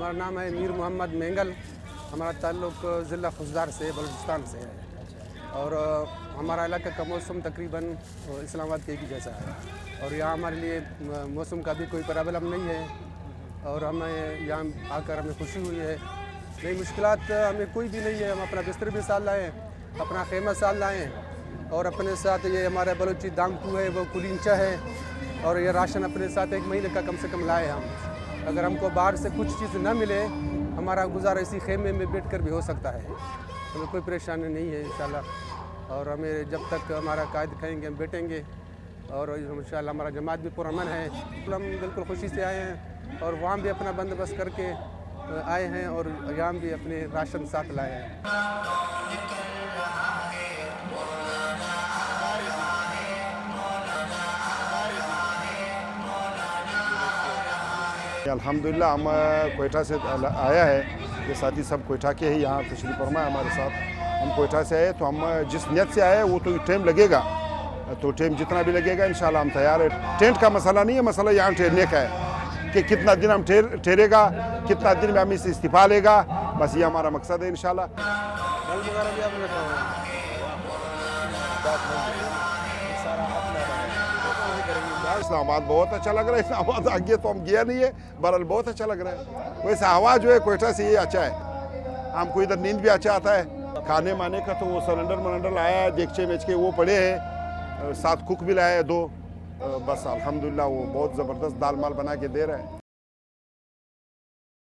हमारा नाम है मीर मोहम्मद मेंगल। हमारा ताल्लुक़ ज़िला खुशदार से बलूचिस्तान से है और हमारा इलाके का मौसम तकरीबन इस्लामाबाद के ही जैसा है और यहाँ हमारे लिए मौसम का भी कोई प्रॉब्लम नहीं है और हमें यहाँ आकर हमें खुशी हुई है। नई मुश्किलात हमें कोई भी नहीं है। हम अपना बिस्तर भी साथ लाएँ, अपना खेमा साथ लाएँ और अपने साथ ये हमारा बलूची दांगकू है वो कुलिंचा है और ये राशन अपने साथ 1 महीने का कम से कम लाए हम। अगर हमको बाहर से कुछ चीज़ ना मिले, हमारा गुजारा इसी खेमे में बैठ कर भी हो सकता है। हमें कोई परेशानी नहीं है इंशाल्लाह। और हमें जब तक हमारा कायद कहेंगे हम बैठेंगे और इंशाल्लाह हमारा जमात भी पुरअमन है। हम बिल्कुल खुशी से आए हैं और वहाँ भी अपना बंदोबस्त करके आए हैं और यहाँ भी अपने राशन साथ लाए हैं। अल्हम्दुलिल्लाह हम कोयटा से आया है, ये साथी सब कोयटा के ही यहाँ तशरीफ़ फरमा है हमारे साथ। हम कोयटा से आए तो हम जिस नियत से आए वो तो टाइम लगेगा, तो टाइम जितना भी लगेगा इंशाल्लाह हम तैयार है। टेंट का मसला नहीं है, मसला यहाँ ठहरने का है कि कितना दिन हम ठहरेगा, कितना दिन में हम इसे इस्तीफ़ा लेगा, बस ये हमारा मकसद है इंशाल्लाह। इस्लामाबाद बहुत अच्छा लग रहा है। इस्लामाबाद आगे तो हम गया नहीं है, बहरहाल बहुत अच्छा लग रहा है। वैसे हवा जो है कोयटा से ये अच्छा है, हमको इधर नींद भी अच्छा आता है। खाने माने का तो वो सिलेंडर लाया है, देगचे मेच के वो पड़े हैं, साथ कुक भी लाया है 2। बस अल्हम्दुलिल्लाह वो बहुत ज़बरदस्त दाल माल बना के दे रहा है।